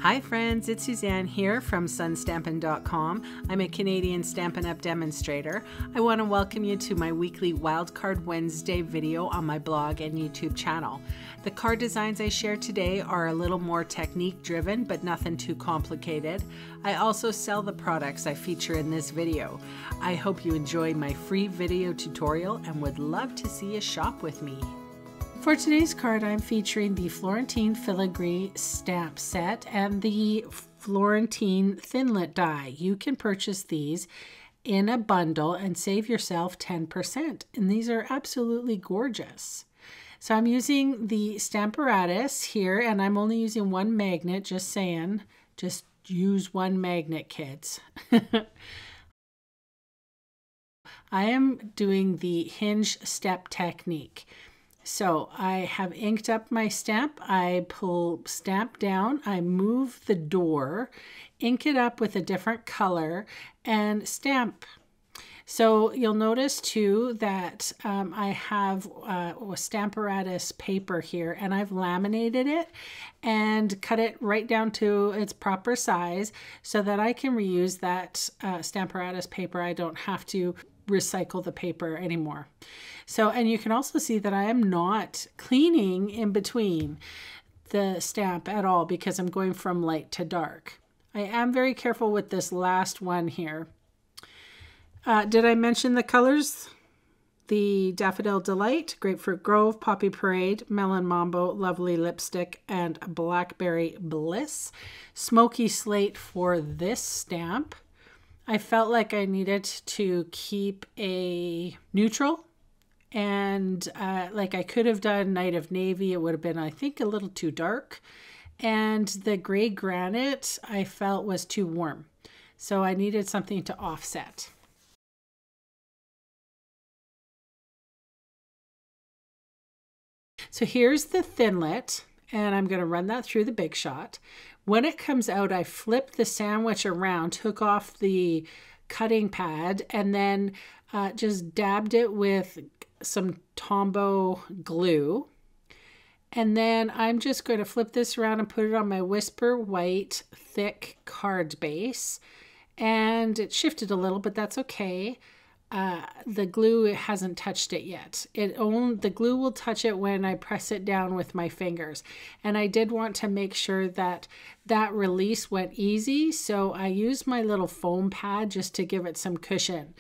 Hi friends, it's Suzanne here from sunstampin.com. I'm a Canadian Stampin' Up! Demonstrator. I want to welcome you to my weekly Wildcard Wednesday video on my blog and YouTube channel. The card designs I share today are a little more technique driven, but nothing too complicated. I also sell the products I feature in this video. I hope you enjoy my free video tutorial and would love to see you shop with me. For today's card, I'm featuring the Florentine Filigree stamp set and the Florentine Thinlit die. You can purchase these in a bundle and save yourself 10%. And these are absolutely gorgeous. So I'm using the Stamparatus here, and I'm only using one magnet, just saying. Just use one magnet, kids. I am doing the hinge step technique. So I have inked up my stamp, I pull stamp down, I move the door, ink it up with a different color, and stamp. So you'll notice too that I have a Stamparatus paper here, and I've laminated it and cut it right down to its proper size so that I can reuse that Stamparatus paper. I don't have to recycle the paper anymore. So, and you can also see that I am not cleaning in between the stamp at all because I'm going from light to dark. I am very careful with this last one here. Did I mention the colors? The Daffodil Delight, Grapefruit Grove, Poppy Parade, Melon Mambo, Lovely Lipstick, and Blackberry Bliss. Smoky Slate for this stamp. I felt like I needed to keep a neutral, and like I could have done Night of Navy. It would have been, I think, a little too dark. And the gray granite I felt was too warm. So I needed something to offset. So here's the Thinlit, and I'm going to run that through the Big Shot. When it comes out, I flipped the sandwich around, took off the cutting pad, and then just dabbed it with some Tombow glue. And then I'm just going to flip this around and put it on my Whisper White thick card base. And it shifted a little, but that's okay. The glue, it hasn't touched it yet. The glue will touch it when I press it down with my fingers. And I did want to make sure that that release went easy, so I used my little foam pad just to give it some cushion.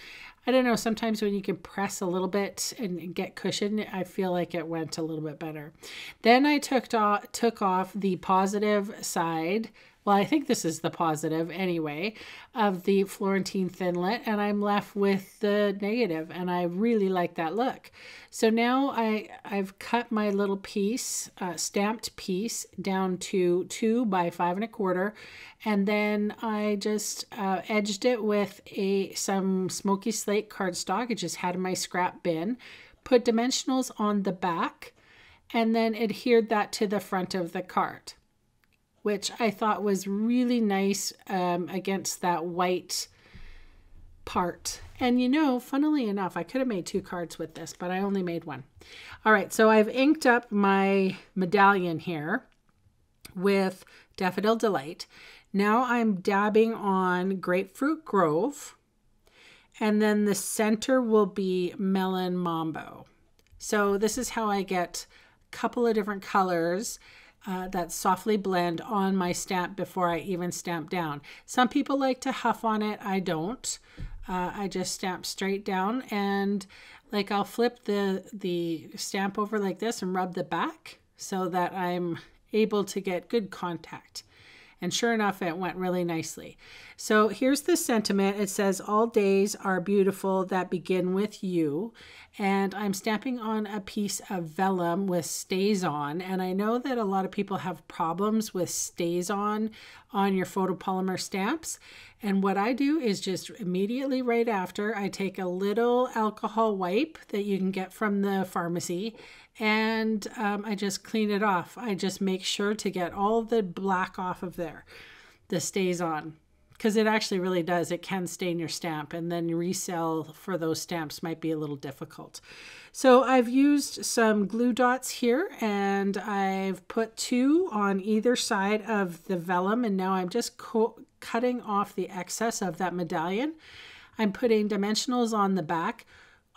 I don't know, sometimes when you can press a little bit and get cushion, I feel like it went a little bit better. Then I took off the positive side. Well, I think this is the positive anyway, of the Florentine Thinlit, and I'm left with the negative, and I really like that look. So now I've cut my little piece, stamped piece, down to 2 by 5 1/4, and then I just edged it with some Smoky Slate cardstock. I just had in my scrap bin, put dimensionals on the back, and then adhered that to the front of the card, which I thought was really nice against that white part. And you know, funnily enough, I could have made 2 cards with this, but I only made 1. All right, so I've inked up my medallion here with Daffodil Delight. Now I'm dabbing on Grapefruit Grove, and then the center will be Melon Mambo. So this is how I get a couple of different colors that softly blend on my stamp before I even stamp down. Some people like to huff on it. I don't. I just stamp straight down, and like I'll flip the stamp over like this and rub the back so that I'm able to get good contact. And sure enough, it went really nicely. So here's the sentiment. It says, all days are beautiful that begin with you. And I'm stamping on a piece of vellum with stays on. And I know that a lot of people have problems with stays on your photopolymer stamps. And what I do is just immediately right after, I take a little alcohol wipe that you can get from the pharmacy, and I just clean it off. I just make sure to get all the black off of there, the stays on, because it actually really does. It can stain your stamp, and then resell for those stamps might be a little difficult. So I've used some glue dots here, and I've put 2 on either side of the vellum, and now I'm just cutting off the excess of that medallion. I'm putting dimensionals on the back.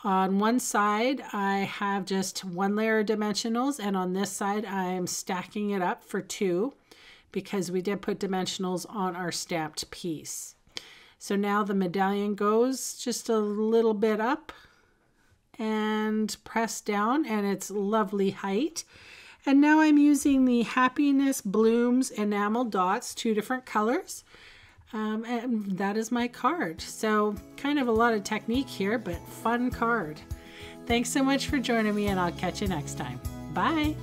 On one side, I have just 1 layer of dimensionals, and on this side, I'm stacking it up for 2. Because we did put dimensionals on our stamped piece. So now the medallion goes just a little bit up and press down, and it's lovely height. And now I'm using the Happiness Blooms enamel dots, 2 different colors. And that is my card. So kind of a lot of technique here, but fun card. Thanks so much for joining me, and I'll catch you next time. Bye.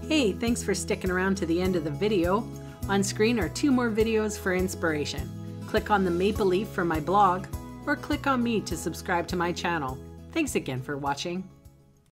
Hey, thanks for sticking around to the end of the video. On screen are 2 more videos for inspiration. Click on the maple leaf for my blog, or click on me to subscribe to my channel. Thanks again for watching.